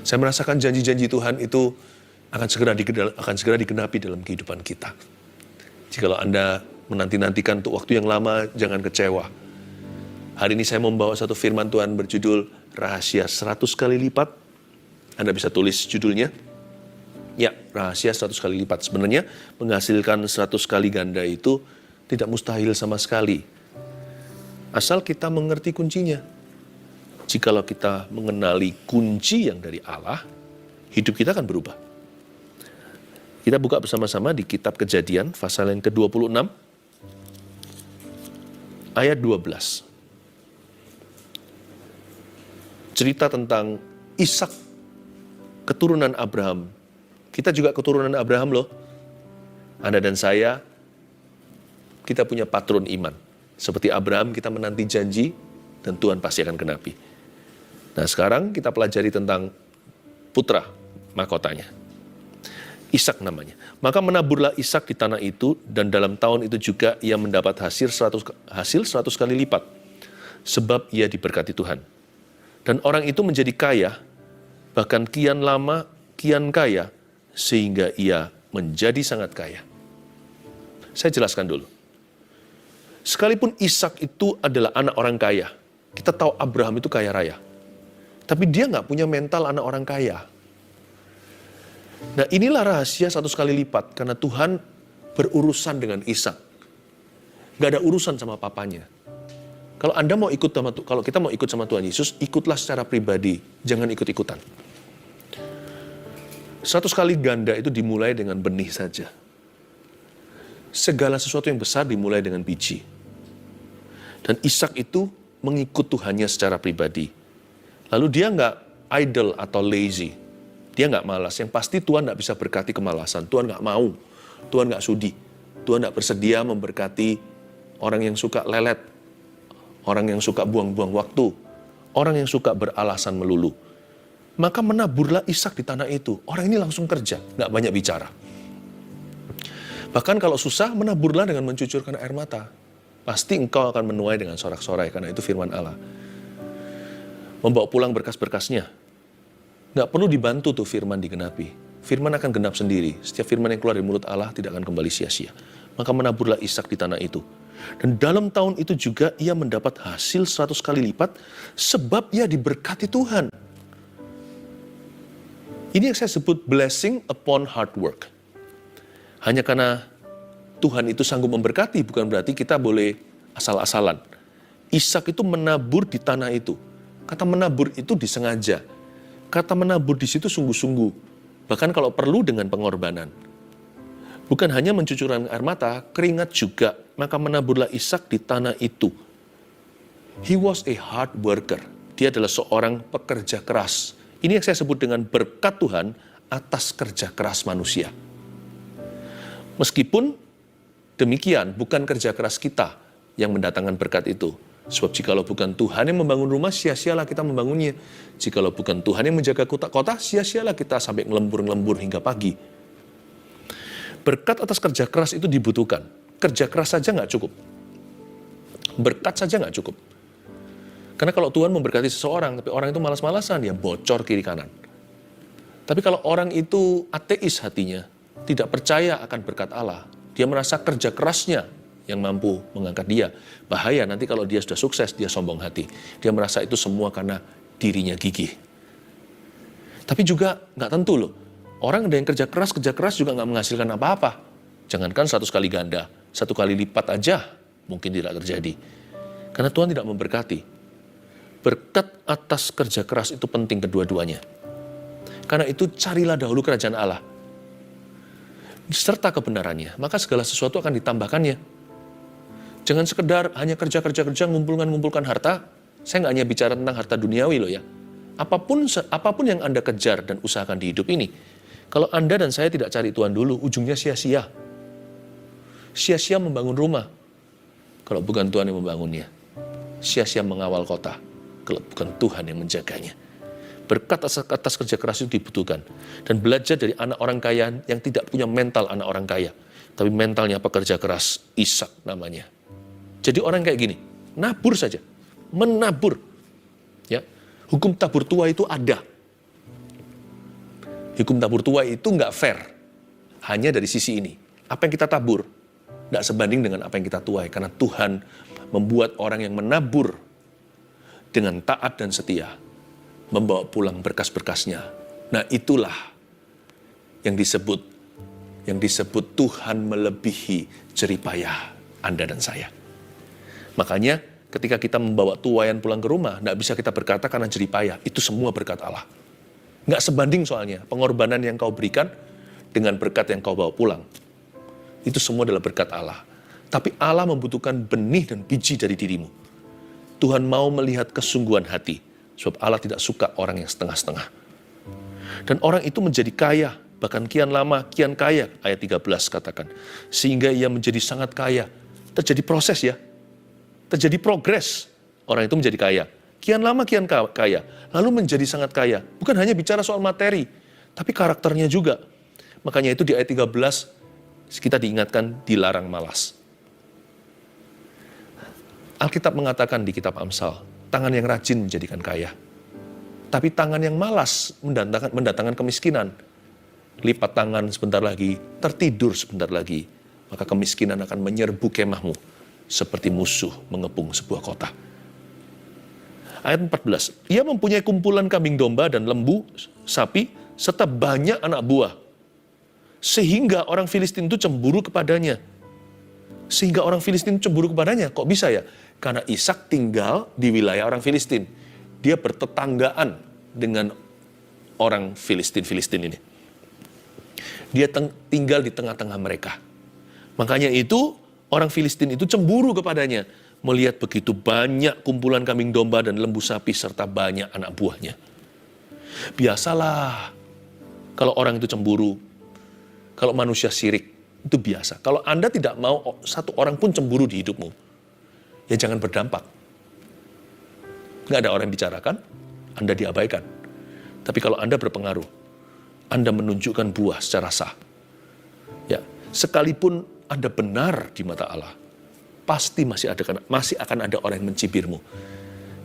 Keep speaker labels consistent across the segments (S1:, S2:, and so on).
S1: Saya merasakan janji-janji Tuhan itu akan segera digenapi dalam kehidupan kita. Jikalau Anda menanti-nantikan untuk waktu yang lama, jangan kecewa. Hari ini saya membawa satu firman Tuhan berjudul Rahasia 100 kali lipat. Anda bisa tulis judulnya. Ya, rahasia 100 kali lipat. Sebenarnya menghasilkan 100 kali ganda itu tidak mustahil sama sekali. Asal kita mengerti kuncinya. Jikalau kita mengenali kunci yang dari Allah, hidup kita akan berubah. Kita buka bersama-sama di kitab Kejadian, pasal yang ke-26, ayat 12. Cerita tentang Ishak, keturunan Abraham. Kita juga keturunan Abraham loh. Anda dan saya, kita punya patron iman. Seperti Abraham, kita menanti janji, dan Tuhan pasti akan genapi. Nah, sekarang kita pelajari tentang putra mahkotanya. Ishak namanya. Maka menaburlah Ishak di tanah itu, dan dalam tahun itu juga ia mendapat hasil 100 kali lipat. Sebab ia diberkati Tuhan. Dan orang itu menjadi kaya, bahkan kian lama, kian kaya, sehingga ia menjadi sangat kaya. Saya jelaskan dulu. Sekalipun Ishak itu adalah anak orang kaya, kita tahu Abraham itu kaya raya. Tapi dia nggak punya mental anak orang kaya. Nah, inilah rahasia 100 kali lipat, karena Tuhan berurusan dengan Ishak. Nggak ada urusan sama papanya. Kalau kalau kita mau ikut sama Tuhan Yesus, ikutlah secara pribadi, jangan ikut-ikutan. 100 kali ganda itu dimulai dengan benih saja. Segala sesuatu yang besar dimulai dengan biji. Dan Ishak itu mengikut Tuhannya secara pribadi. Lalu dia nggak idle atau lazy. Dia nggak malas. Yang pasti Tuhan nggak bisa berkati kemalasan. Tuhan nggak mau. Tuhan nggak sudi. Tuhan nggak bersedia memberkati orang yang suka lelet. Orang yang suka buang-buang waktu. Orang yang suka beralasan melulu. Maka menaburlah Ishak di tanah itu. Orang ini langsung kerja, nggak banyak bicara. Bahkan kalau susah, menaburlah dengan mencucurkan air mata. Pasti engkau akan menuai dengan sorak-sorai, karena itu firman Allah. Membawa pulang berkas-berkasnya. Nggak perlu dibantu tuh firman digenapi. Firman akan genap sendiri. Setiap firman yang keluar dari mulut Allah tidak akan kembali sia-sia. Maka menaburlah Ishak di tanah itu. Dan dalam tahun itu juga ia mendapat hasil 100 kali lipat, sebab ia diberkati Tuhan. Ini yang saya sebut blessing upon hard work. Hanya karena Tuhan itu sanggup memberkati, bukan berarti kita boleh asal-asalan. Ishak itu menabur di tanah itu. Kata menabur itu disengaja. Kata menabur di situ sungguh-sungguh. Bahkan kalau perlu dengan pengorbanan. Bukan hanya mencucurkan air mata, keringat juga. Maka menaburlah Ishak di tanah itu. He was a hard worker. Dia adalah seorang pekerja keras. Ini yang saya sebut dengan berkat Tuhan atas kerja keras manusia. Meskipun demikian, bukan kerja keras kita yang mendatangkan berkat itu. Sebab jikalau bukan Tuhan yang membangun rumah, sia-sialah kita membangunnya. Jikalau bukan Tuhan yang menjaga kota, sia-sialah kita sampai ngelembur-ngelembur hingga pagi. Berkat atas kerja keras itu dibutuhkan. Kerja keras saja nggak cukup. Berkat saja nggak cukup. Karena kalau Tuhan memberkati seseorang, tapi orang itu malas-malasan, ya bocor kiri kanan. Tapi kalau orang itu ateis hatinya, tidak percaya akan berkat Allah, dia merasa kerja kerasnya yang mampu mengangkat dia. Bahaya nanti kalau dia sudah sukses, dia sombong hati. Dia merasa itu semua karena dirinya gigih. Tapi juga nggak tentu loh. Orang ada yang kerja keras juga nggak menghasilkan apa-apa. Jangankan 100 kali ganda, 1 kali lipat aja mungkin tidak terjadi. Karena Tuhan tidak memberkati. Berkat atas kerja keras itu penting kedua-duanya. Karena itu carilah dahulu kerajaan Allah. Serta kebenarannya, maka segala sesuatu akan ditambahkannya. Jangan sekedar hanya kerja, ngumpulkan harta. Saya nggak hanya bicara tentang harta duniawi loh ya. Apapun yang Anda kejar dan usahakan di hidup ini, kalau Anda dan saya tidak cari Tuhan dulu, ujungnya sia-sia. Sia-sia membangun rumah, kalau bukan Tuhan yang membangunnya. Sia-sia mengawal kota, kalau bukan Tuhan yang menjaganya. Berkat atas kerja keras itu dibutuhkan. Dan belajar dari anak orang kaya yang tidak punya mental anak orang kaya. Tapi mentalnya pekerja keras, Ishak namanya. Jadi orang kayak gini, nabur saja. Menabur. Ya, hukum tabur tua itu ada. Hukum tabur tuai itu nggak fair. Hanya dari sisi ini. Apa yang kita tabur, nggak sebanding dengan apa yang kita tuai. Karena Tuhan membuat orang yang menabur dengan taat dan setia, membawa pulang berkas-berkasnya. Nah itulah yang disebut Tuhan melebihi jeripayah Anda dan saya. Makanya ketika kita membawa tuaian pulang ke rumah, nggak bisa kita berkata karena jeripayah. Itu semua berkat Allah. Nggak sebanding soalnya pengorbanan yang kau berikan dengan berkat yang kau bawa pulang. Itu semua adalah berkat Allah. Tapi Allah membutuhkan benih dan biji dari dirimu. Tuhan mau melihat kesungguhan hati. Sebab Allah tidak suka orang yang setengah-setengah. Dan orang itu menjadi kaya, bahkan kian lama, kian kaya, ayat 13 katakan. Sehingga ia menjadi sangat kaya. Terjadi proses ya. Terjadi progres. Orang itu menjadi kaya. Kian lama, kian kaya. Lalu menjadi sangat kaya. Bukan hanya bicara soal materi, tapi karakternya juga. Makanya itu di ayat 13, kita diingatkan dilarang malas. Alkitab mengatakan di kitab Amsal, tangan yang rajin menjadikan kaya. Tapi tangan yang malas mendatangkan kemiskinan. Lipat tangan sebentar lagi, tertidur sebentar lagi. Maka kemiskinan akan menyerbu kemahmu. Seperti musuh mengepung sebuah kota. Ayat 14, ia mempunyai kumpulan kambing domba dan lembu, sapi, serta banyak anak buah. Sehingga orang Filistin itu cemburu kepadanya. Kok bisa ya? Karena Ishak tinggal di wilayah orang Filistin. Dia bertetanggaan dengan orang Filistin ini. Dia tinggal di tengah-tengah mereka. Makanya itu, orang Filistin itu cemburu kepadanya. Melihat begitu banyak kumpulan kambing domba dan lembu sapi serta banyak anak buahnya. Biasalah, kalau orang itu cemburu, kalau manusia syirik, itu biasa. Kalau Anda tidak mau satu orang pun cemburu di hidupmu, ya jangan berdampak. Nggak ada orang yang bicarakan, Anda diabaikan. Tapi kalau Anda berpengaruh, Anda menunjukkan buah secara sah. Ya, sekalipun Anda benar di mata Allah, pasti masih akan ada orang yang mencibirmu.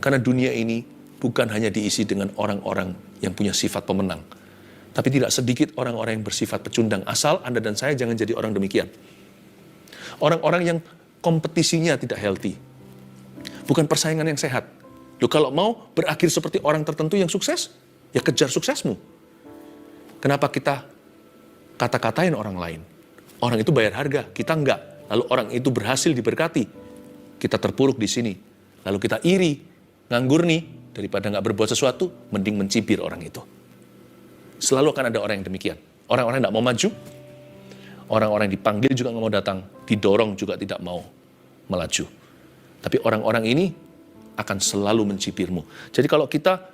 S1: Karena dunia ini bukan hanya diisi dengan orang-orang yang punya sifat pemenang, tapi tidak sedikit orang-orang yang bersifat pecundang. Asal Anda dan saya jangan jadi orang demikian. Orang-orang yang kompetisinya tidak healthy. Bukan persaingan yang sehat. Loh, kalau mau berakhir seperti orang tertentu yang sukses, ya kejar suksesmu. Kenapa kita kata-katain orang lain? Orang itu bayar harga, kita enggak. Lalu orang itu berhasil diberkati. Kita terpuruk di sini. Lalu kita iri, nganggur nih. Daripada nggak berbuat sesuatu, mending mencibir orang itu. Selalu akan ada orang yang demikian. Orang-orang yang nggak mau maju. Orang-orang yang dipanggil juga nggak mau datang. Didorong juga tidak mau melaju. Tapi orang-orang ini akan selalu mencibirmu. Jadi kalau kita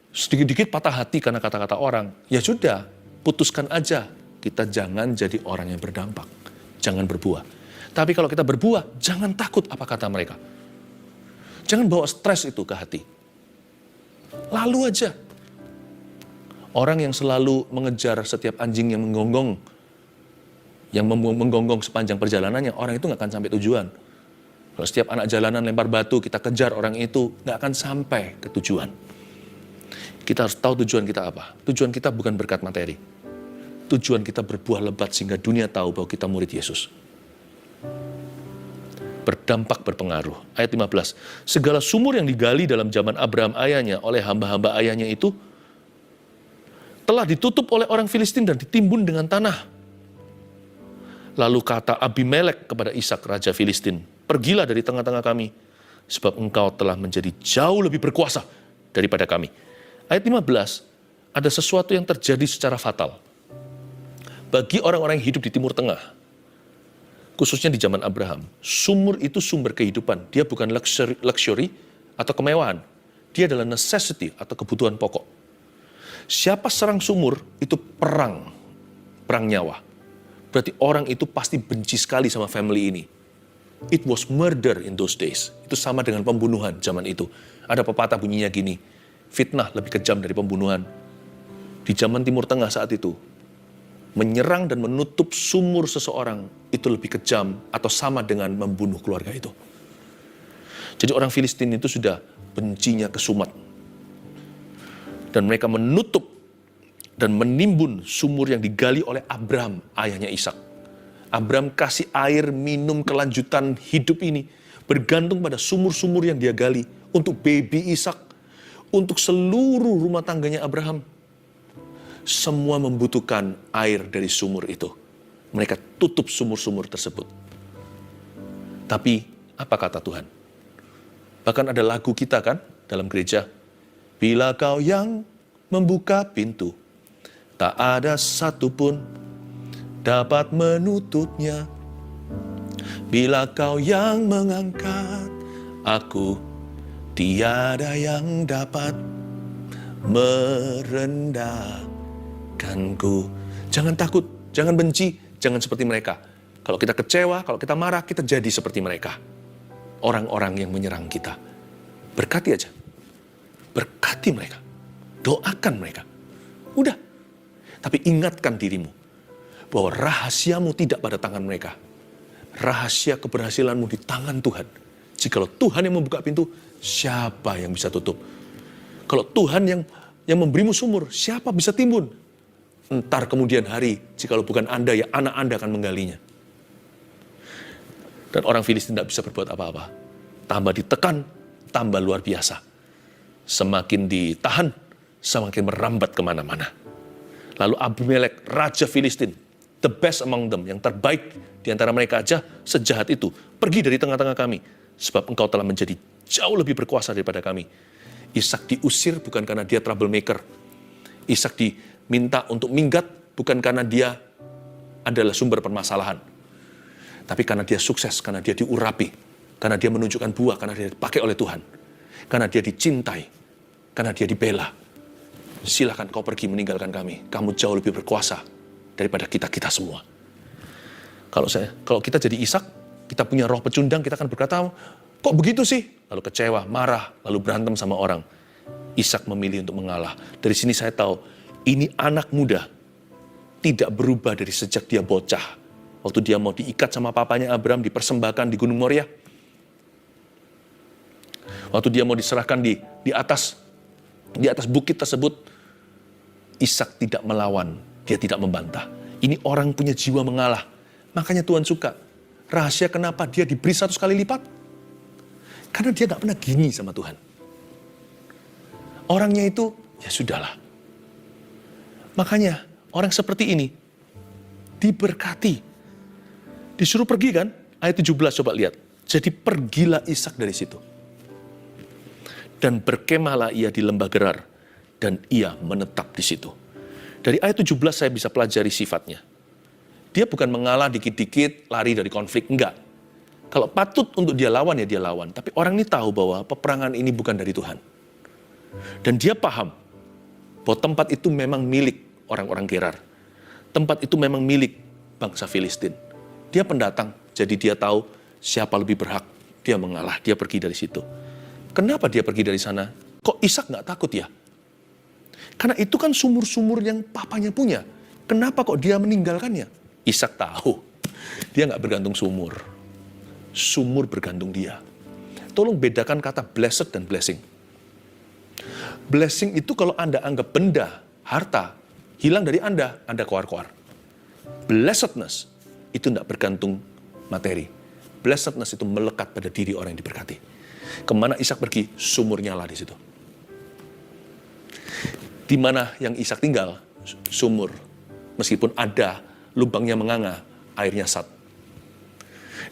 S1: sedikit-dikit patah hati karena kata-kata orang, ya sudah, putuskan aja. Kita jangan jadi orang yang berdampak. Jangan berbuah. Tapi kalau kita berbuah, jangan takut apa kata mereka. Jangan bawa stres itu ke hati. Lalu aja. Orang yang selalu mengejar setiap anjing yang menggonggong, sepanjang perjalanannya, orang itu nggak akan sampai tujuan. Kalau setiap anak jalanan lempar batu, kita kejar orang itu, nggak akan sampai ke tujuan. Kita harus tahu tujuan kita apa. Tujuan kita bukan berkat materi. Tujuan kita berbuah lebat sehingga dunia tahu bahwa kita murid Yesus. Berdampak, berpengaruh. Ayat 15. Segala sumur yang digali dalam zaman Abraham ayahnya oleh hamba-hamba ayahnya itu telah ditutup oleh orang Filistin dan ditimbun dengan tanah. Lalu kata Abimelek kepada Ishak, raja Filistin, pergilah dari tengah-tengah kami, sebab engkau telah menjadi jauh lebih berkuasa daripada kami. Ayat 15, ada sesuatu yang terjadi secara fatal. Bagi orang-orang yang hidup di Timur Tengah, khususnya di zaman Abraham, sumur itu sumber kehidupan. Dia bukan luxury atau kemewahan. Dia adalah necessity atau kebutuhan pokok. Siapa serang sumur, itu perang nyawa. Berarti orang itu pasti benci sekali sama family ini. It was murder in those days. Itu sama dengan pembunuhan zaman itu. Ada pepatah bunyinya gini, fitnah lebih kejam dari pembunuhan. Di zaman Timur Tengah saat itu, menyerang dan menutup sumur seseorang itu lebih kejam atau sama dengan membunuh keluarga itu. Jadi orang Filistin itu sudah bencinya kesumat. Dan mereka menutup dan menimbun sumur yang digali oleh Abraham, ayahnya Ishak. Abraham kasih air minum kelanjutan hidup ini bergantung pada sumur-sumur yang dia gali untuk baby Ishak, untuk seluruh rumah tangganya Abraham. Semua membutuhkan air dari sumur itu. Mereka tutup sumur-sumur tersebut. Tapi apa kata Tuhan? Bahkan ada lagu kita kan dalam gereja. Bila kau yang membuka pintu, tak ada satupun dapat menutupnya. Bila kau yang mengangkat aku, tiada yang dapat merendahkanku. Jangan takut, jangan benci, jangan seperti mereka. Kalau kita kecewa, kalau kita marah, kita jadi seperti mereka. Orang-orang yang menyerang kita. Berkati aja. Berkati mereka. Doakan mereka. Udah. Tapi ingatkan dirimu bahwa rahasiamu tidak pada tangan mereka. Rahasia keberhasilanmu di tangan Tuhan. Jikalau Tuhan yang membuka pintu, siapa yang bisa tutup? Kalau Tuhan yang memberimu sumur, siapa bisa timbun? Entar kemudian hari, jikalau bukan Anda, ya anak Anda akan menggalinya. Dan orang Filistin tidak bisa berbuat apa-apa. Tambah ditekan, tambah luar biasa. Semakin ditahan, semakin merambat kemana-mana. Lalu Abimelek, Raja Filistin, the best among them, yang terbaik di antara mereka aja, sejahat itu, pergi dari tengah-tengah kami, sebab engkau telah menjadi jauh lebih berkuasa daripada kami. Ishak diusir bukan karena dia troublemaker. Ishak diminta untuk minggat bukan karena dia adalah sumber permasalahan. Tapi karena dia sukses, karena dia diurapi, karena dia menunjukkan buah, karena dia dipakai oleh Tuhan. Karena dia dicintai, karena dia dibela. Silakan kau pergi meninggalkan kami. Kamu jauh lebih berkuasa daripada kita semua. Kalau kita jadi Ishak, kita punya roh pecundang, kita akan berkata, kok begitu sih? Lalu kecewa, marah, lalu berantem sama orang. Ishak memilih untuk mengalah. Dari sini saya tahu, ini anak muda tidak berubah dari sejak dia bocah. Waktu dia mau diikat sama papanya Abraham, dipersembahkan di Gunung Moria. Waktu dia mau diserahkan di atas bukit tersebut, Ishak tidak melawan, dia tidak membantah. Ini orang punya jiwa mengalah. Makanya Tuhan suka. Rahasia kenapa dia diberi 100 kali lipat? Karena dia gak pernah gini sama Tuhan. Orangnya itu, ya sudahlah. Makanya orang seperti ini diberkati. Disuruh pergi kan? Ayat 17 coba lihat. Jadi pergilah Ishak dari situ. Dan berkemahlah ia di lembah Gerar. Dan ia menetap di situ. Dari ayat 17 saya bisa pelajari sifatnya. Dia bukan mengalah dikit-dikit, lari dari konflik. Enggak. Kalau patut untuk dia lawan, ya dia lawan. Tapi orang ini tahu bahwa peperangan ini bukan dari Tuhan. Dan dia paham bahwa tempat itu memang milik orang-orang Gerar. Tempat itu memang milik bangsa Filistin. Dia pendatang, jadi dia tahu siapa lebih berhak. Dia mengalah, dia pergi dari situ. Kenapa dia pergi dari sana? Kok Ishak nggak takut ya? Karena itu kan sumur-sumur yang papanya punya. Kenapa kok dia meninggalkannya? Ishak tahu, dia nggak bergantung sumur. Sumur bergantung dia. Tolong bedakan kata blessed dan blessing. Blessing itu kalau Anda anggap benda, harta, hilang dari Anda koar-koar. Blessedness itu tidak bergantung materi. Blessedness itu melekat pada diri orang yang diberkati. Kemana Ishak pergi, sumur nyala di situ. Di mana yang Ishak tinggal, sumur. Meskipun ada lubangnya menganga, airnya sat.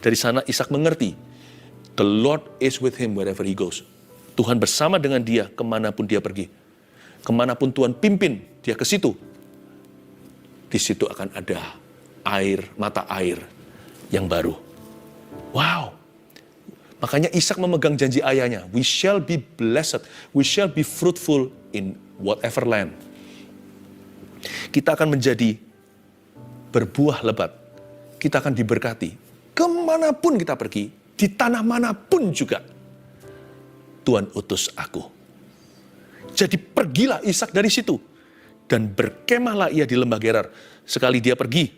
S1: Dari sana Ishak mengerti, the Lord is with him wherever he goes. Tuhan bersama dengan dia kemanapun dia pergi. Kemanapun Tuhan pimpin dia ke situ. Di situ akan ada air, mata air yang baru. Wow. Makanya Ishak memegang janji ayahnya. We shall be blessed. We shall be fruitful in whatever land. Kita akan menjadi berbuah lebat. Kita akan diberkati. Kemanapun kita pergi, di tanah manapun juga, Tuhan utus aku. Jadi pergilah Ishak dari situ. Dan berkemahlah ia di lembah Gerar. Sekali dia pergi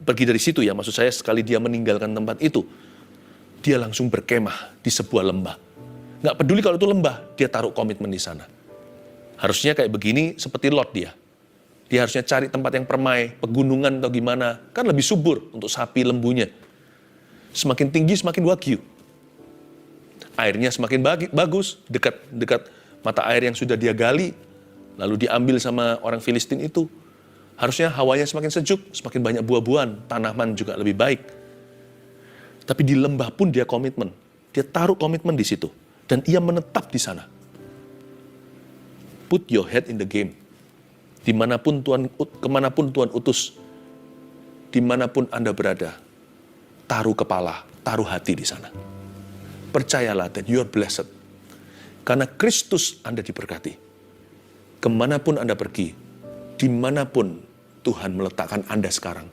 S1: dari situ ya, maksud saya sekali dia meninggalkan tempat itu, dia langsung berkemah di sebuah lembah. Nggak peduli kalau itu lembah, dia taruh komitmen di sana. Harusnya kayak begini seperti Lot dia. Dia harusnya cari tempat yang permai, pegunungan atau gimana. Kan lebih subur untuk sapi lembunya. Semakin tinggi semakin wagyu. Airnya semakin bagus, dekat mata air yang sudah dia gali, lalu diambil sama orang Filistin itu. Harusnya hawanya semakin sejuk, semakin banyak buah-buahan, tanaman juga lebih baik. Tapi di lembah pun dia komitmen. Dia taruh komitmen di situ. Dan ia menetap di sana. Put your head in the game. Kemanapun Tuhan utus, dimanapun Anda berada, taruh kepala, taruh hati di sana. Percayalah that you are blessed. Karena Kristus Anda diberkati. Kemanapun Anda pergi, dimanapun Tuhan meletakkan Anda sekarang,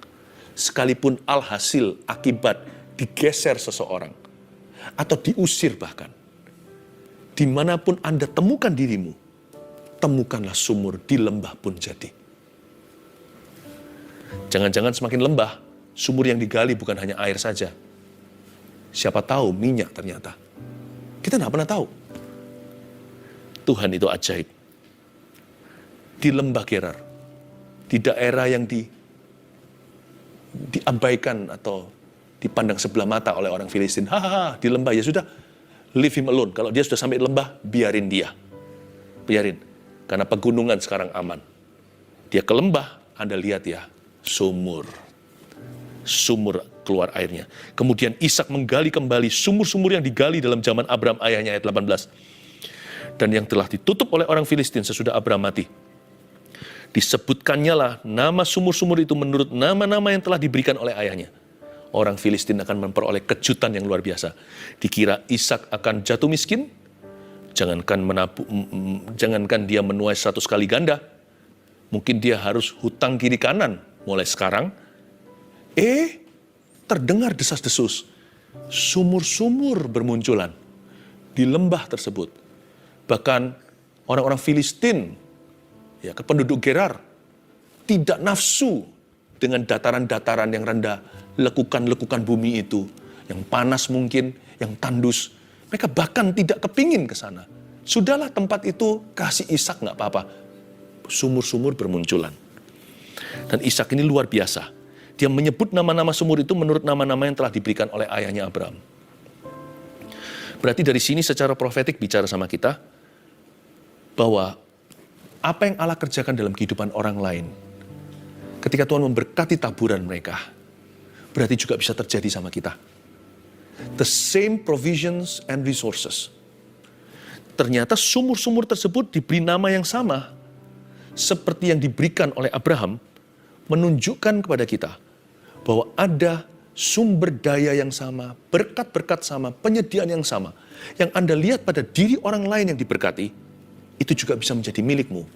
S1: sekalipun alhasil akibat digeser seseorang, atau diusir bahkan, dimanapun Anda temukan dirimu, temukanlah sumur di lembah pun jadi. Jangan-jangan semakin lembah, sumur yang digali bukan hanya air saja. Siapa tahu minyak ternyata. Kita tidak pernah tahu. Tuhan itu ajaib. Di lembah Gerar, di daerah yang diabaikan atau dipandang sebelah mata oleh orang Filistin. Hahaha, di lembah, ya sudah, leave him alone. Kalau dia sudah sampai di lembah, biarin dia. Biarin. Karena pegunungan sekarang aman. Dia ke lembah, Anda lihat ya, sumur. Sumur keluar airnya. Kemudian Ishak menggali kembali sumur-sumur yang digali dalam zaman Abraham ayahnya, ayat 18. Dan yang telah ditutup oleh orang Filistin sesudah Abraham mati. Disebutkannya lah nama sumur-sumur itu menurut nama-nama yang telah diberikan oleh ayahnya. Orang Filistin akan memperoleh kejutan yang luar biasa. Dikira Ishak akan jatuh miskin, jangankan dia menuai 100 kali ganda, mungkin dia harus hutang kiri kanan mulai sekarang. Terdengar desas-desus, sumur-sumur bermunculan di lembah tersebut. Bahkan orang-orang Filistin, ya, penduduk Gerar, tidak nafsu dengan dataran-dataran yang rendah, lekukan-lekukan bumi itu, yang panas mungkin, yang tandus. Mereka bahkan tidak kepingin ke sana. Sudahlah tempat itu, kasih Ishak nggak apa-apa. Sumur-sumur bermunculan. Dan Ishak ini luar biasa. Dia menyebut nama-nama sumur itu menurut nama-nama yang telah diberikan oleh ayahnya Abraham. Berarti dari sini secara profetik bicara sama kita, bahwa apa yang Allah kerjakan dalam kehidupan orang lain, ketika Tuhan memberkati taburan mereka, berarti juga bisa terjadi sama kita. The same provisions and resources. Ternyata sumur-sumur tersebut diberi nama yang sama, seperti yang diberikan oleh Abraham, menunjukkan kepada kita bahwa ada sumber daya yang sama, berkat-berkat sama, penyediaan yang sama. Yang Anda lihat pada diri orang lain yang diberkati, itu juga bisa menjadi milikmu.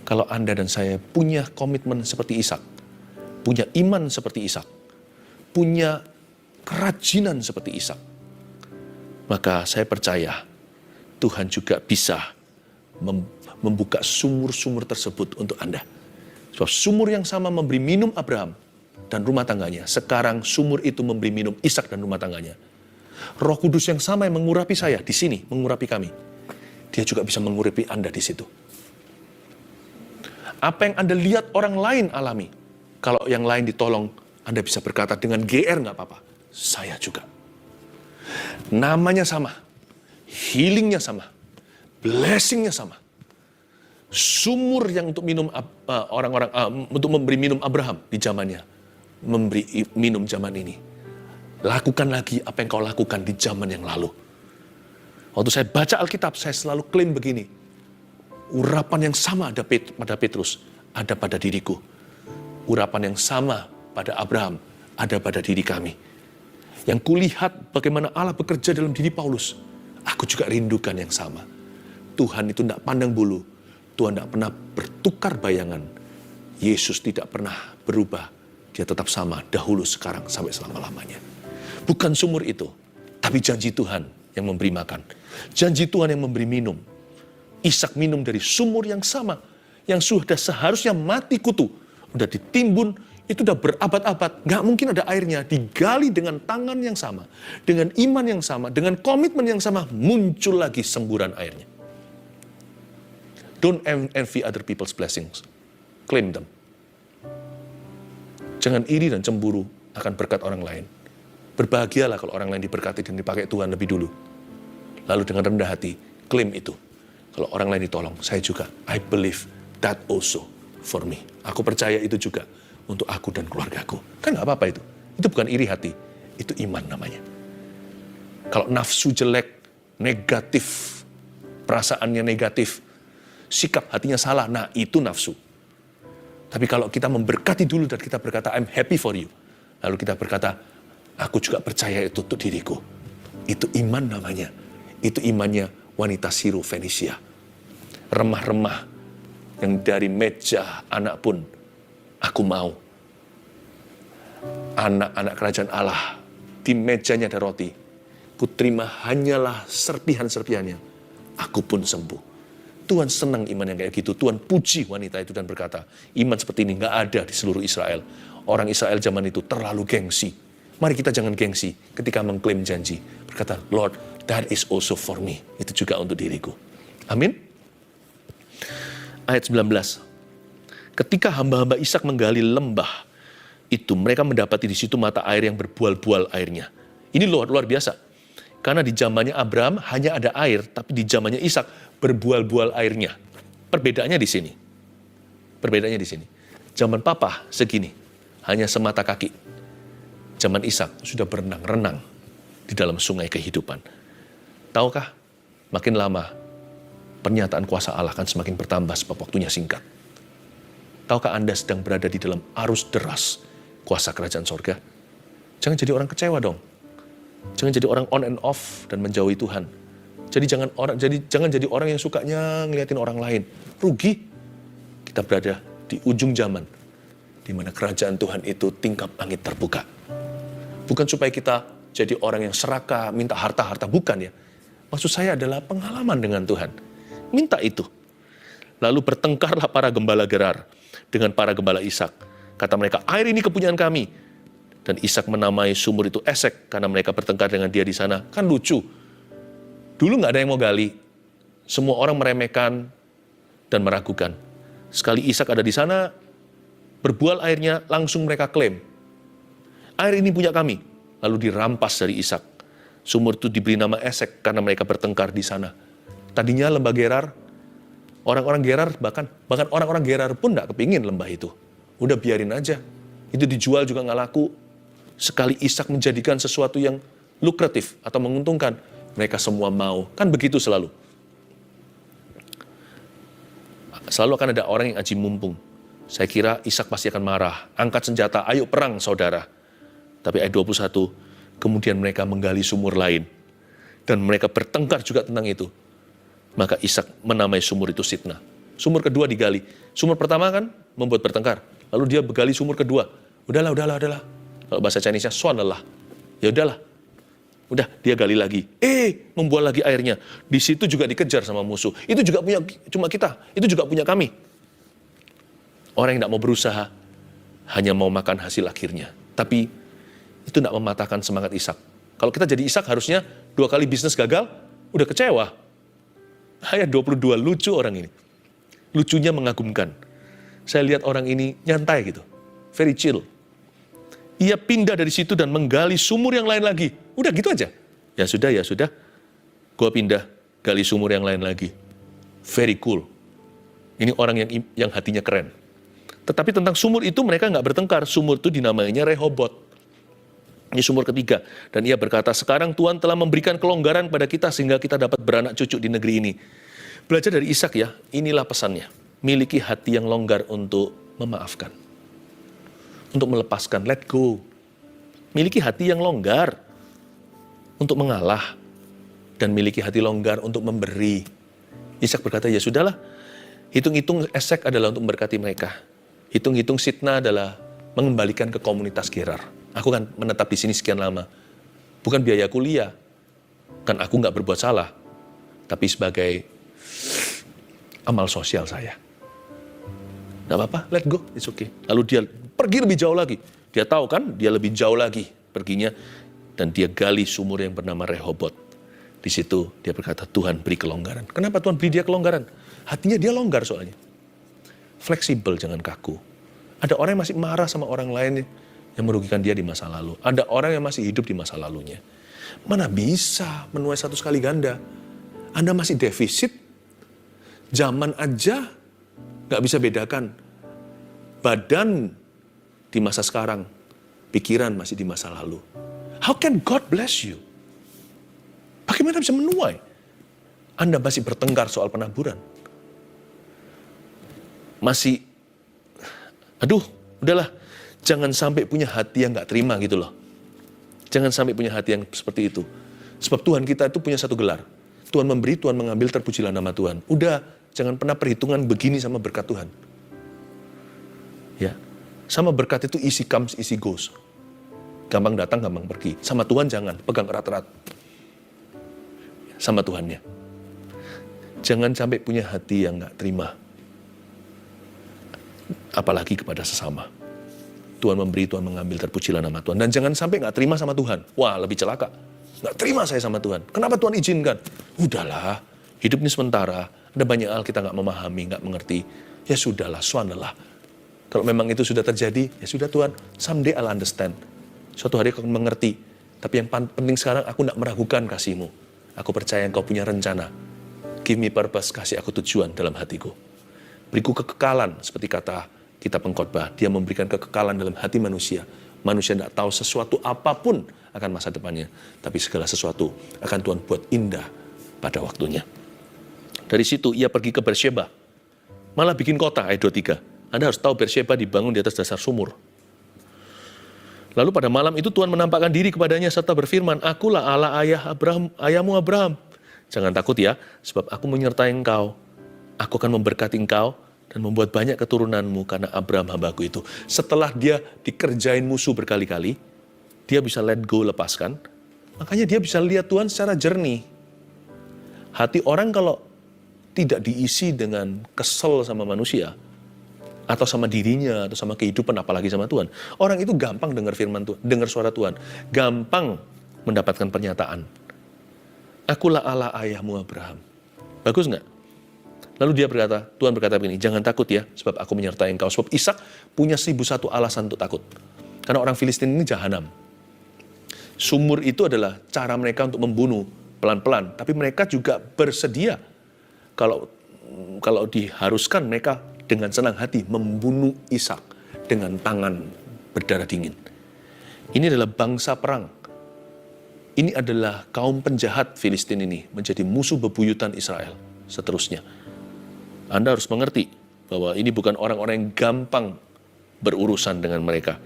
S1: Kalau Anda dan saya punya komitmen seperti Ishak, punya iman seperti Ishak, punya kerajinan seperti Ishak, maka saya percaya Tuhan juga bisa membuka sumur-sumur tersebut untuk Anda. Sebab sumur yang sama memberi minum Abraham dan rumah tangganya. Sekarang sumur itu memberi minum Ishak dan rumah tangganya. Roh Kudus yang sama yang mengurapi saya di sini, mengurapi kami. Dia juga bisa mengurapi Anda di situ. Apa yang Anda lihat orang lain alami, kalau yang lain ditolong, Anda bisa berkata dengan GR nggak apa-apa. Saya juga. Namanya sama, healingnya sama, blessingnya sama. Sumur yang untuk minum untuk memberi minum Abraham di zamannya, memberi minum zaman ini. Lakukan lagi apa yang kau lakukan di zaman yang lalu. Waktu saya baca Alkitab, saya selalu klaim begini. Urapan yang sama ada pada Petrus, ada pada diriku. Urapan yang sama pada Abraham, ada pada diri kami. Yang kulihat bagaimana Allah bekerja dalam diri Paulus, aku juga rindukan yang sama. Tuhan itu tidak pandang bulu. Tuhan tidak pernah bertukar bayangan. Yesus tidak pernah berubah. Dia tetap sama dahulu, sekarang, sampai selama-lamanya. Bukan sumur itu, tapi janji Tuhan yang memberi makan. Janji Tuhan yang memberi minum. Ishak minum dari sumur yang sama, yang sudah seharusnya mati kutu. Udah ditimbun, itu udah berabad-abad. Nggak mungkin ada airnya. Digali dengan tangan yang sama, dengan iman yang sama, dengan komitmen yang sama, muncul lagi semburan airnya. Don't envy other people's blessings. Claim them. Jangan iri dan cemburu akan berkat orang lain. Berbahagialah kalau orang lain diberkati dan dipakai Tuhan lebih dulu. Lalu dengan rendah hati, klaim itu. Kalau orang lain ditolong, saya juga. I believe that also for me. Aku percaya itu juga untuk aku dan keluargaku. Kan gak apa-apa itu. Itu bukan iri hati. Itu iman namanya. Kalau nafsu jelek, negatif, perasaannya negatif, sikap hatinya salah, nah itu nafsu. Tapi kalau kita memberkati dulu dan kita berkata, I'm happy for you. Lalu kita berkata, aku juga percaya itu untuk diriku. Itu iman namanya. Itu imannya wanita Siro Fenisia. Remah-remah yang dari meja anak pun aku mau. Anak-anak kerajaan Allah, di mejanya ada roti. Ku terima hanyalah serpihan-serpihannya. Aku pun sembuh. Tuhan senang iman yang kayak gitu. Tuhan puji wanita itu dan berkata, iman seperti ini gak ada di seluruh Israel. Orang Israel zaman itu terlalu gengsi. Mari kita jangan gengsi ketika mengklaim janji. Berkata, Lord, that is also for me. Itu juga untuk diriku. Amin. Ayat 19. Ketika hamba-hamba Ishak menggali lembah itu, mereka mendapati di situ mata air yang berbual-bual airnya. Ini luar biasa. Karena di zamannya Abraham hanya ada air, tapi di zamannya Ishak berbual-bual airnya. Perbedaannya di sini. Perbedaannya di sini. Zaman papa segini, hanya semata kaki. Zaman Ishak sudah berenang-renang di dalam sungai kehidupan. Tahukah, makin lama pernyataan kuasa Allah akan semakin bertambah sebab waktunya singkat. Tahukah Anda sedang berada di dalam arus deras kuasa kerajaan sorga? Jangan jadi orang kecewa dong. Jangan jadi orang on and off dan menjauhi Tuhan. Jadi jangan jadi orang yang sukanya ngeliatin orang lain. Rugi. Kita berada di ujung zaman di mana kerajaan Tuhan itu tingkap langit terbuka. Bukan supaya kita jadi orang yang serakah, minta harta-harta, bukan ya. Maksud saya adalah pengalaman dengan Tuhan. Minta itu. Lalu bertengkarlah para gembala Gerar dengan para gembala Ishak. Kata mereka, air ini kepunyaan kami. Dan Ishak menamai sumur itu Esek karena mereka bertengkar dengan dia di sana. Kan lucu. Dulu nggak ada yang mau gali. Semua orang meremehkan dan meragukan. Sekali Ishak ada di sana, berbual airnya, langsung mereka klaim. Air ini punya kami. Lalu dirampas dari Ishak. Sumur itu diberi nama Esek karena mereka bertengkar di sana. Tadinya lembah Gerar, orang-orang Gerar, bahkan orang-orang Gerar pun nggak kepingin lembah itu. Udah biarin aja. Itu dijual juga nggak laku. Sekali Ishak menjadikan sesuatu yang lukratif atau menguntungkan, mereka semua mau. Kan begitu selalu. Selalu akan ada orang yang aji mumpung. Saya kira Ishak pasti akan marah. Angkat senjata, ayo perang saudara. Tapi ayat 21, kemudian mereka menggali sumur lain. Dan mereka bertengkar juga tentang itu. Maka Ishak menamai sumur itu Sitna. Sumur kedua digali. Sumur pertama kan membuat bertengkar. Lalu dia menggali sumur kedua. Udahlah. Kalau bahasa Chinese-nya, suanalah. Ya udahlah. Udah, dia gali lagi. Membuat lagi airnya. Di situ juga dikejar sama musuh. Itu juga punya cuma kita. Itu juga punya kami. Orang yang tidak mau berusaha, hanya mau makan hasil akhirnya. Tapi itu tidak mematahkan semangat Ishak. Kalau kita jadi Ishak harusnya 2 kali bisnis gagal, udah kecewa. Ayat 22, lucu orang ini. Lucunya mengagumkan. Saya lihat orang ini nyantai gitu. Very chill. Ia pindah dari situ dan menggali sumur yang lain lagi. Udah gitu aja. Ya sudah. Gua pindah, gali sumur yang lain lagi. Very cool. Ini orang yang hatinya keren. Tetapi tentang sumur itu mereka nggak bertengkar. Sumur itu dinamainya Rehobot. Ini sumur ketiga. Dan ia berkata, sekarang Tuhan telah memberikan kelonggaran pada kita sehingga kita dapat beranak cucu di negeri ini. Belajar dari Ishak ya, inilah pesannya. Miliki hati yang longgar untuk memaafkan. Untuk melepaskan, let go. Miliki hati yang longgar untuk mengalah. Dan miliki hati longgar untuk memberi. Ishak berkata, ya sudahlah. Hitung-hitung Esek adalah untuk memberkati mereka. Hitung-hitung Sitna adalah mengembalikan ke komunitas Gerar. Aku kan menetap di sini sekian lama. Bukan biaya kuliah. Kan aku nggak berbuat salah. Tapi sebagai amal sosial saya. Nggak apa-apa, let go, it's okay. Lalu dia pergi lebih jauh lagi. Dia tahu kan, dia lebih jauh lagi perginya. Dan dia gali sumur yang bernama Rehobot. Di situ dia berkata, Tuhan beri kelonggaran. Kenapa Tuhan beri dia kelonggaran? Hatinya dia longgar soalnya. Fleksibel, jangan kaku. Ada orang yang masih marah sama orang lain yang merugikan dia di masa lalu. Ada orang yang masih hidup di masa lalunya. Mana bisa menuai 100 kali ganda? Anda masih defisit. Zaman aja gak bisa bedakan. Badan di masa sekarang, pikiran masih di masa lalu. How can God bless you? Bagaimana bisa menuai? Anda masih bertengkar soal penaburan. Masih, udahlah. Jangan sampai punya hati yang gak terima gitu loh. Jangan sampai punya hati yang seperti itu. Sebab Tuhan kita itu punya satu gelar. Tuhan memberi, Tuhan mengambil, terpujilah nama Tuhan. Udah, jangan pernah perhitungan begini sama berkat Tuhan. Ya, sama berkat itu easy comes, easy goes. Gampang datang, gampang pergi. Sama Tuhan jangan, pegang erat-erat. Sama Tuhannya. Jangan sampai punya hati yang gak terima. Apalagi kepada sesama. Tuhan memberi, Tuhan mengambil, terpujilah nama Tuhan. Dan jangan sampai gak terima sama Tuhan. Wah, lebih celaka. Gak terima saya sama Tuhan. Kenapa Tuhan izinkan? Udahlah, hidup ini sementara. Ada banyak hal kita gak memahami, gak mengerti. Ya sudahlah, swanelah. Kalau memang itu sudah terjadi, ya sudah Tuhan, someday I'll understand. Suatu hari aku akan mengerti. Tapi yang penting sekarang, aku gak meragukan kasih-Mu. Aku percaya Engkau punya rencana. Give me purpose, kasih aku tujuan dalam hatiku. Beriku kekekalan, seperti kata kitab Pengkhotbah. Dia memberikan kekekalan dalam hati manusia. Manusia tidak tahu sesuatu apapun akan masa depannya. Tapi segala sesuatu akan Tuhan buat indah pada waktunya. Dari situ ia pergi ke Beersheba. Malah bikin kota, ayat 23. Anda harus tahu Beersheba dibangun di atas dasar sumur. Lalu pada malam itu Tuhan menampakkan diri kepadanya serta berfirman, Akulah Allah ayahmu Abraham. Jangan takut ya, sebab aku menyertai engkau. Aku akan memberkati engkau dan membuat banyak keturunanmu karena Abraham hambaku itu. Setelah dia dikerjain musuh berkali-kali, dia bisa let go, lepaskan. Makanya dia bisa lihat Tuhan secara jernih. Hati orang kalau tidak diisi dengan kesel sama manusia, atau sama dirinya, atau sama kehidupan, apalagi sama Tuhan. Orang itu gampang dengar firman Tuhan, dengar suara Tuhan. Gampang mendapatkan pernyataan. Akulah Allah ayahmu Abraham. Bagus nggak? Lalu dia berkata, Tuhan berkata begini, jangan takut ya, sebab aku menyertai engkau. Sebab Ishak punya 1001 alasan untuk takut. Karena orang Filistin ini jahanam. Sumur itu adalah cara mereka untuk membunuh pelan-pelan. Tapi mereka juga bersedia. Kalau diharuskan mereka dengan senang hati membunuh Ishak dengan tangan berdarah dingin. Ini adalah bangsa perang. Ini adalah kaum penjahat Filistin ini menjadi musuh bebuyutan Israel. Seterusnya. Anda harus mengerti bahwa ini bukan orang-orang yang gampang berurusan dengan mereka.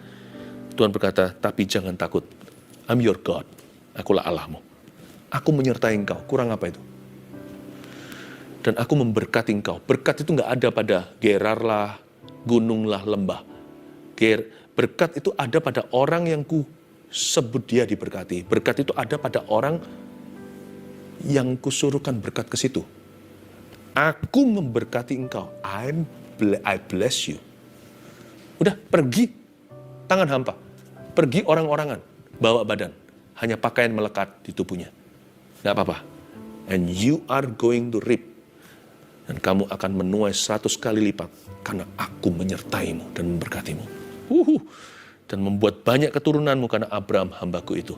S1: Tuhan berkata, tapi jangan takut. I'm your God. Akulah Allahmu. Aku menyertai engkau. Kurang apa itu? Dan aku memberkati engkau. Berkat itu nggak ada pada Gerar lah, gunung lah, lembah. Berkat itu ada pada orang yang ku sebut dia diberkati. Berkat itu ada pada orang yang kusuruhkan berkat ke situ. Aku memberkati engkau. I bless you. Udah, pergi tangan hampa. Pergi orang-orangan, bawa badan. Hanya pakaian melekat di tubuhnya. Nggak apa-apa. And you are going to reap. Dan kamu akan menuai 100 kali lipat. Karena aku menyertaimu dan memberkatimu. Dan membuat banyak keturunanmu karena Abraham hambaku itu.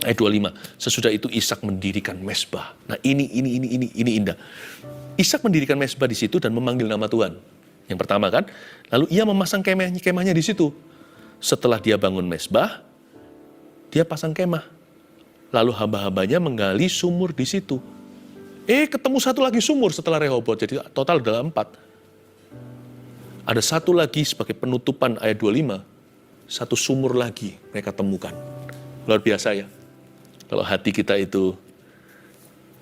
S1: Ayat 25, sesudah itu Ishak mendirikan mezbah. Nah ini indah. Ishak mendirikan mezbah di situ dan memanggil nama Tuhan. Yang pertama kan, lalu ia memasang kemahnya di situ. Setelah dia bangun mezbah, dia pasang kemah. Lalu hamba-hambanya menggali sumur di situ. Ketemu satu lagi sumur setelah Rehobot, jadi total ada 4. Ada satu lagi sebagai penutupan ayat 25, satu sumur lagi mereka temukan. Luar biasa ya. Kalau hati kita itu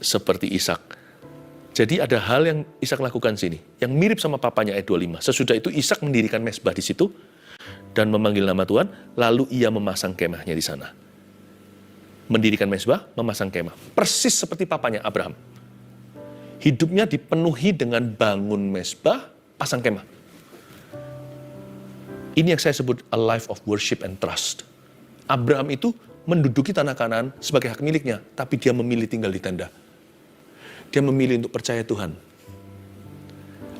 S1: seperti Ishak. Jadi ada hal yang Ishak lakukan sini, yang mirip sama papanya ayat 25. Sesudah itu Ishak mendirikan mezbah di situ dan memanggil nama Tuhan, lalu ia memasang kemahnya di sana. Mendirikan mezbah, memasang kemah. Persis seperti papanya Abraham. Hidupnya dipenuhi dengan bangun mezbah, pasang kemah. Ini yang saya sebut a life of worship and trust. Abraham itu menduduki tanah Kanaan sebagai hak miliknya, tapi dia memilih tinggal di tenda. Dia memilih untuk percaya Tuhan.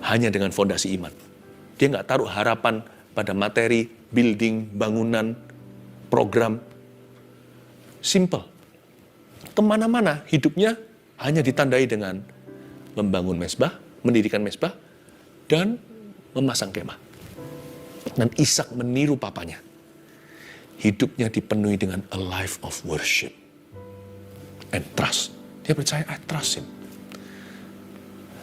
S1: hanya dengan fondasi iman. Dia nggak taruh harapan pada materi, building, bangunan, program. Simple. Kemana-mana hidupnya hanya ditandai dengan membangun mezbah, mendirikan mezbah, dan memasang kemah. Dan Ishak meniru papanya. Hidupnya dipenuhi dengan a life of worship and trust. Dia percaya, I trust him.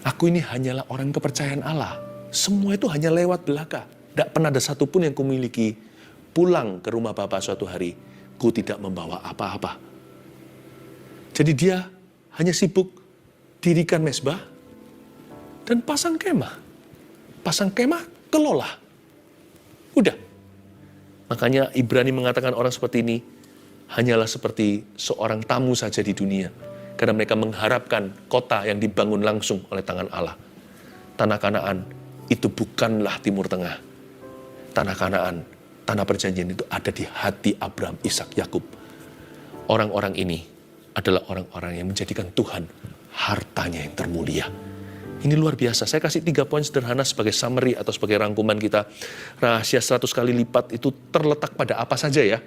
S1: Aku ini hanyalah orang kepercayaan Allah. Semua itu hanya lewat belaka. Tidak pernah ada satupun yang kumiliki. Pulang ke rumah Bapa suatu hari, ku tidak membawa apa-apa. Jadi dia hanya sibuk dirikan mezbah dan pasang kemah. Pasang kemah, kelola. Udah. Makanya Ibrani mengatakan orang seperti ini hanyalah seperti seorang tamu saja di dunia. Karena mereka mengharapkan kota yang dibangun langsung oleh tangan Allah. Tanah Kanaan itu bukanlah Timur Tengah. Tanah Kanaan, tanah perjanjian itu ada di hati Abraham, Ishak, Yakub. Orang-orang ini adalah orang-orang yang menjadikan Tuhan hartanya yang termulia. Ini luar biasa. Saya kasih 3 poin sederhana sebagai summary atau sebagai rangkuman kita. Rahasia 100 kali lipat itu terletak pada apa saja ya?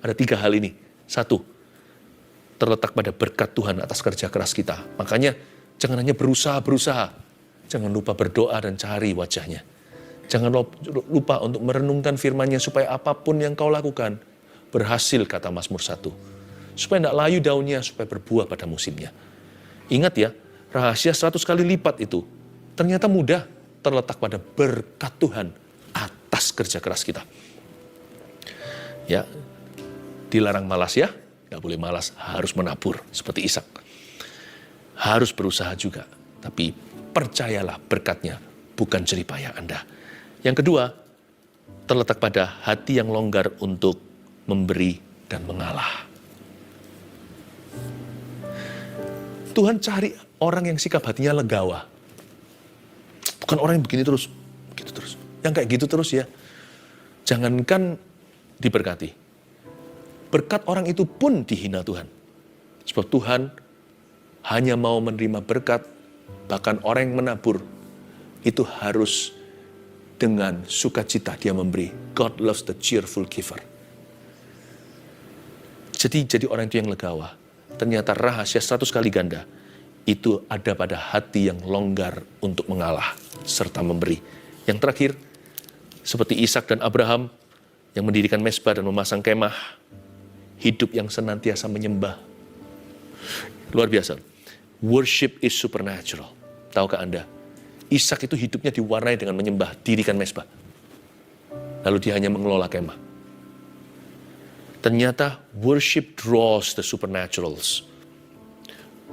S1: Ada 3 hal ini. 1, terletak pada berkat Tuhan atas kerja keras kita. Makanya jangan hanya berusaha. Jangan lupa berdoa dan cari wajahnya. Jangan lupa untuk merenungkan firman-Nya supaya apapun yang kau lakukan berhasil, kata Mazmur 1. Supaya tidak layu daunnya, supaya berbuah pada musimnya. Ingat ya, rahasia 100 kali lipat itu ternyata mudah, terletak pada berkat Tuhan atas kerja keras kita. Ya, dilarang malas ya. Nggak boleh malas, harus menabur seperti Ishak. Harus berusaha juga, tapi percayalah berkatnya, bukan jeripayah Anda. Yang kedua, terletak pada hati yang longgar untuk memberi dan mengalah. Tuhan cari orang yang sikap hatinya legawa. Bukan orang yang begini terus, begitu terus. Yang kayak gitu terus ya, jangankan diberkati. Berkat orang itu pun dihina Tuhan. Sebab Tuhan hanya mau menerima berkat, bahkan orang yang menabur, itu harus dengan sukacita dia memberi. God loves the cheerful giver. Jadi orang itu yang legawa. Ternyata rahasia 100 kali ganda, itu ada pada hati yang longgar untuk mengalah, serta memberi. Yang terakhir, seperti Ishak dan Abraham, yang mendirikan mezbah dan memasang kemah, hidup yang senantiasa menyembah. Luar biasa. Worship is supernatural. Tahukah Anda? Ishak itu hidupnya diwarnai dengan menyembah, dirikan mezbah. Lalu dia hanya mengelola kemah. Ternyata worship draws the supernaturals.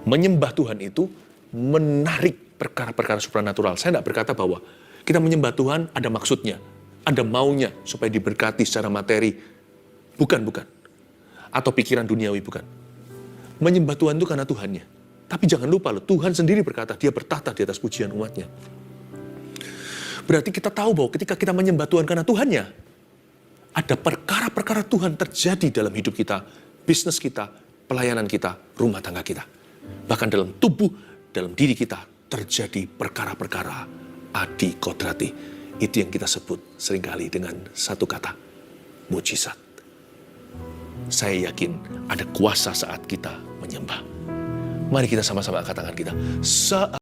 S1: Menyembah Tuhan itu menarik perkara-perkara supernatural. Saya tidak berkata bahwa kita menyembah Tuhan ada maksudnya, ada maunya supaya diberkati secara materi. Bukan. Atau pikiran duniawi, bukan. Menyembah Tuhan itu karena Tuhannya. Tapi jangan lupa loh, Tuhan sendiri berkata, dia bertahta di atas pujian umatnya. Berarti kita tahu bahwa ketika kita menyembah Tuhan karena Tuhannya, ada perkara-perkara Tuhan terjadi dalam hidup kita, bisnis kita, pelayanan kita, rumah tangga kita. Bahkan dalam tubuh, dalam diri kita, terjadi perkara-perkara adi kodrati. Itu yang kita sebut seringkali dengan satu kata, mujizat. Saya yakin ada kuasa saat kita menyembah. Mari kita sama-sama angkat tangan kita.